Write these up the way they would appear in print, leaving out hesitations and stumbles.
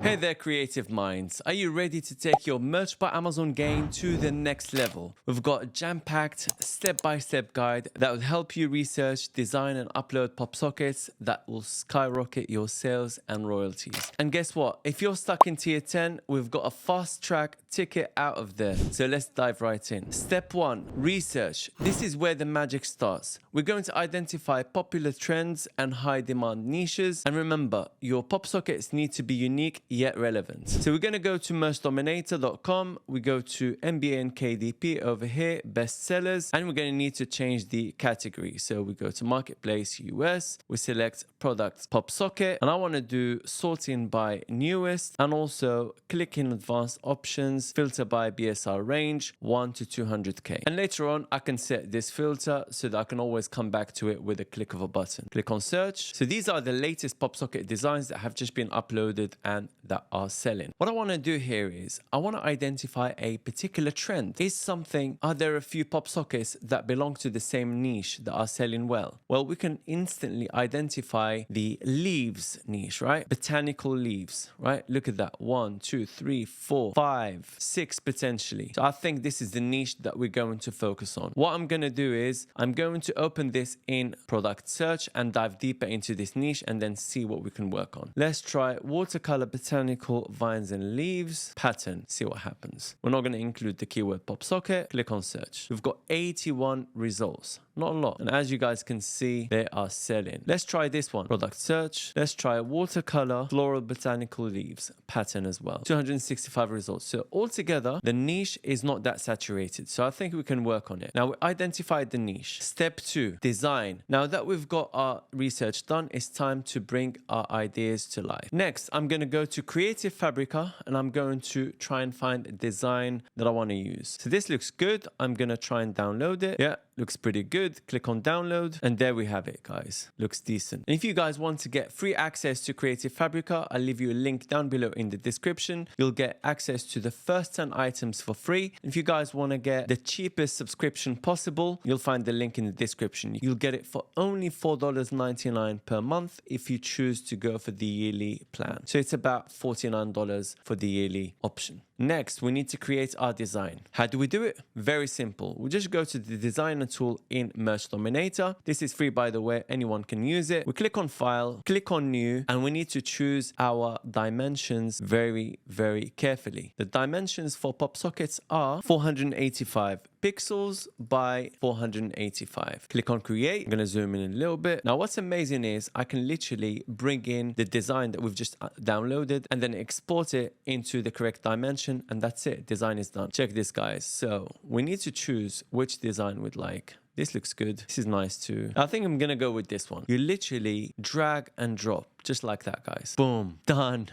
Hey there, creative minds. Are you ready to take your Merch by Amazon game to the next level? We've got a jam-packed, step-by-step guide that will help you research, design, and upload Popsockets that will skyrocket your sales and royalties. And guess what? If you're stuck in tier 10, we've got a fast-track ticket out of there. So let's dive right in. Step 1, research. This is where the magic starts. We're going to identify popular trends and high-demand niches. And remember, your Popsockets need to be unique yet relevant. So we're going to go to merchdominator.com. We go to MBA and KDP over here, bestsellers, and we're going to need to change the category. So we go to Marketplace US, we select product Popsocket, and I want to do sorting by newest and also click in advanced options, filter by BSR range 1 to 200k. And later on, I can set this filter so that I can always come back to it with a click of a button. Click on search. So these are the latest Popsocket designs that have just been uploaded and that are selling. What I want to do here is I want to identify a particular trend. Are there a few Popsockets that belong to the same niche that are selling well? Well, we can instantly identify the leaves niche, right? Botanical leaves, right? Look at that. 1, 2, 3, 4, 5, 6 potentially. So I think this is the niche that we're going to focus on. What I'm going to do is I'm going to open this in product search and dive deeper into this niche and then see what we can work on. Let's try watercolor botanical vines and leaves pattern. See what happens. We're not going to include the keyword Popsocket. Click on search. We've got 81 results. Not a lot. And as you guys can see, they are selling. Let's try this one. Product search. Let's try watercolor floral botanical leaves pattern as well. 265 results. So altogether, the niche is not that saturated. So I think we can work on it. Now we identified the niche. Step 2, design. Now that we've got our research done, it's time to bring our ideas to life. Next, I'm going to go to Creative Fabrica and I'm going to try and find a design that I want to use. So this looks good. I'm going to try and download it. Yeah, looks pretty good. Click on download and there we have it, guys. Looks decent. And if you guys want to get free access to Creative Fabrica, I'll leave you a link down below in the description. You'll get access to the first 10 items for free. If you guys want to get the cheapest subscription possible, you'll find the link in the description. You'll get it for only $4.99 per month if you choose to go for the yearly plan. So it's about $49 for the yearly option. Next, we need to create our design. How do we do it? Very simple. We just go to the designer tool in Merch Dominator. This is free, by the way. Anyone can use it. We click on file, click on new, and we need to choose our dimensions very, very carefully. The dimensions for Popsockets are 485 pixels by 485. Click on create. I'm going to zoom in a little bit. Now, what's amazing is I can literally bring in the design that we've just downloaded and then export it into the correct dimension. And that's it. Design is done. Check this, guys. So we need to choose which design we'd like. This looks good. This is nice too. I think I'm going to go with this one. You literally drag and drop. Just like that, guys. Boom. Done.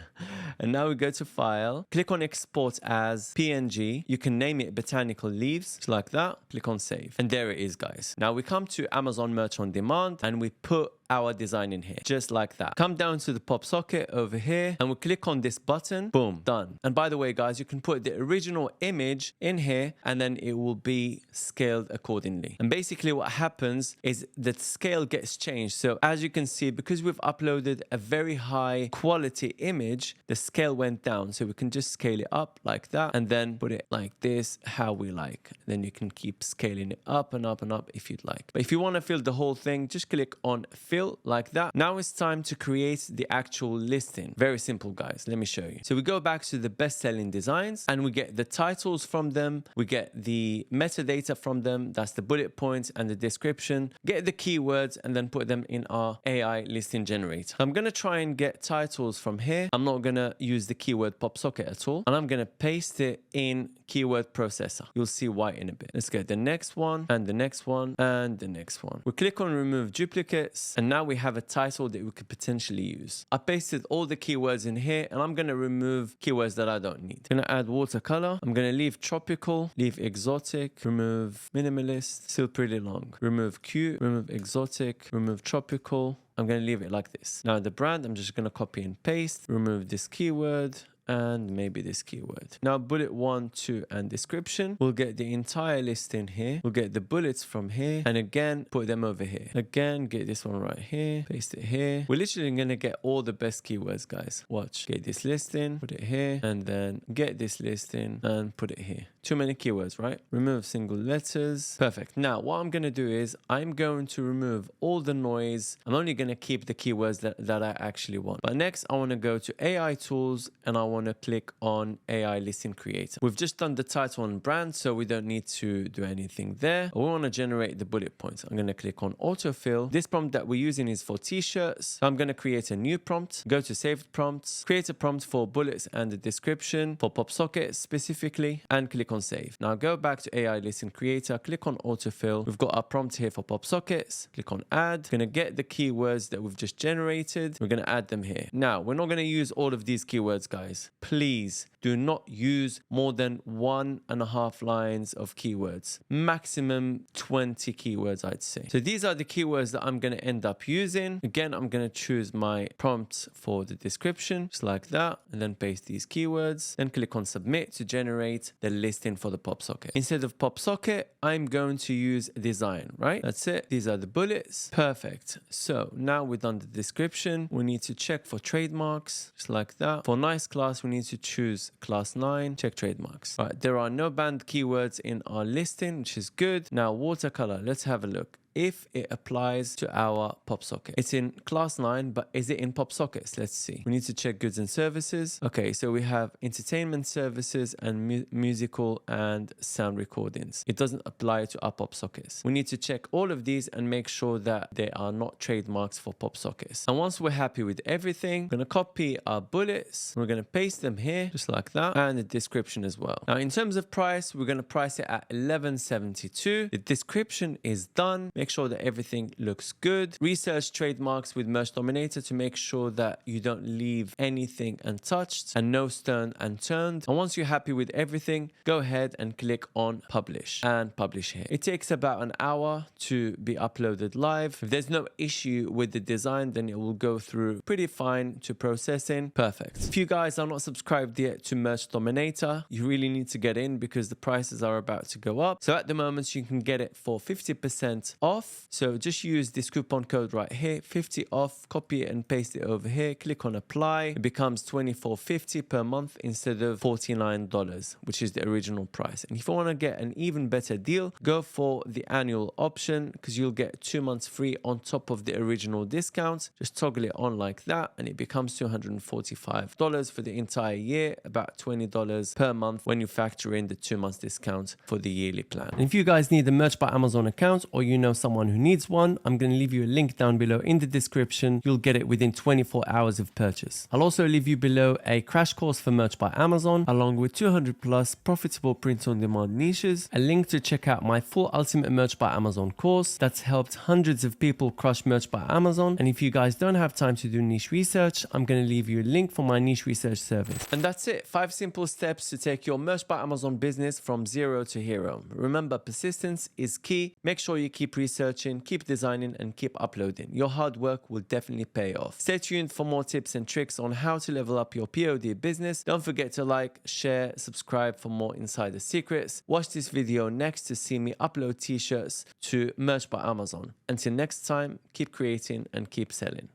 And now we go to file. Click on export as PNG. You can name it botanical leaves. Just like that. Click on save. And there it is, guys. Now we come to Amazon Merch on Demand and we put our design in here. Just like that. Come down to the Popsocket over here and we click on this button. Boom. Done. And by the way, guys, you can put the original image in here and then it will be scaled accordingly. And basically what happens is that scale gets changed. So as you can see, because we've uploaded a very high quality image, the scale went down. So we can just scale it up like that and then put it like this, how we like. Then you can keep scaling it up and up and up if you'd like. But if you want to fill the whole thing, just click on fill like that. Now it's time to create the actual listing. Very simple, guys. Let me show you. So we go back to the best-selling designs and we get the titles from them. We get the metadata from them. That's the bullet points and the description. Get the keywords and then put them in our AI listing generator. I'm going to try and get titles from here. I'm not going to use the keyword Popsocket at all. And I'm going to paste it in keyword processor. You'll see why in a bit. Let's get the next one and the next one and the next one. We click on remove duplicates and now we have a title that we could potentially use. I pasted all the keywords in here and I'm going to remove keywords that I don't need. I'm going to add watercolor. I'm going to leave tropical, leave exotic, remove minimalist, still pretty long. Remove cute, remove exotic, remove tropical. I'm going to leave it like this. Now the brand, I'm just going to copy and paste, remove this keyword and maybe this keyword. Now bullet 1, 2 and description. We'll get the entire list in here. We'll get the bullets from here and again put them over here. Again, get this one right here, paste it here. We're literally gonna get all the best keywords, guys. Watch. Get this list in, put it here, and then get this list in and put it here. Too many keywords, right? Remove single letters. Perfect. Now what I'm gonna do is I'm going to remove all the noise. I'm only gonna keep the keywords that I actually want. But next I wanna go to AI tools and I wanna click on AI listing creator. We've just done the title and brand, so we don't need to do anything there. We wanna generate the bullet points. I'm gonna click on autofill. This prompt that we're using is for t-shirts. So I'm gonna create a new prompt, go to saved prompts, create a prompt for bullets and the description for Popsockets specifically, and click on save. Now go back to AI listing creator, click on autofill. We've got our prompt here for Popsockets. Click on add. We're gonna get the keywords that we've just generated. We're gonna add them here. Now we're not gonna use all of these keywords, guys. Please do not use more than 1.5 lines of keywords. Maximum 20 keywords, I'd say. So these are the keywords that I'm gonna end up using. Again, I'm gonna choose my prompts for the description, just like that, and then paste these keywords. Then click on submit to generate the listing for the Popsocket. Instead of Popsocket, I'm going to use design, right? That's it. These are the bullets. Perfect. So now we've done the description. We need to check for trademarks, just like that. For nice class, we need to choose class 9, check trademarks. All right, there are no banned keywords in our listing, which is good. Now watercolor, let's have a look. If it applies to our Popsocket. It's in class 9, but is it in Popsockets? Let's see. We need to check goods and services. Okay, so we have entertainment services and musical and sound recordings. It doesn't apply to our Popsockets. We need to check all of these and make sure that they are not trademarks for Popsockets. And once we're happy with everything, we're gonna copy our bullets. We're gonna paste them here, just like that, and the description as well. Now, in terms of price, we're gonna price it at $11.72. The description is done. Make sure that everything looks good. Research trademarks with Merch Dominator to make sure that you don't leave anything untouched and no stone unturned. And once you're happy with everything, go ahead and click on publish and publish here. It takes about an hour to be uploaded live. If there's no issue with the design, then it will go through pretty fine to processing. Perfect. If you guys are not subscribed yet to Merch Dominator, you really need to get in because the prices are about to go up. So at the moment, you can get it for 50% off. So just use this coupon code right here, 50 off, copy it and paste it over here, click on apply. It becomes $24.50 per month instead of $49, which is the original price. And if you want to get an even better deal, go for the annual option because you'll get 2 months free on top of the original discount. Just toggle it on like that and it becomes $245 for the entire year, about $20 per month when you factor in the 2 months discount for the yearly plan. And if you guys need a Merch by Amazon account or you know someone who needs one, I'm going to leave you a link down below in the description. You'll get it within 24 hours of purchase. I'll also leave you below a crash course for Merch by Amazon, along with 200 plus profitable print on demand niches, a link to check out my full Ultimate Merch by Amazon course that's helped hundreds of people crush Merch by Amazon. And if you guys don't have time to do niche research, I'm going to leave you a link for my niche research service. And that's it. 5 simple steps to take your Merch by Amazon business from zero to hero. Remember, persistence is key. Make sure you keep researching, keep designing, and keep uploading. Your hard work will definitely pay off. Stay tuned for more tips and tricks on how to level up your POD business. Don't forget to like, share, subscribe for more insider secrets. Watch this video next to see me upload t-shirts to Merch by Amazon. Until next time, keep creating and keep selling.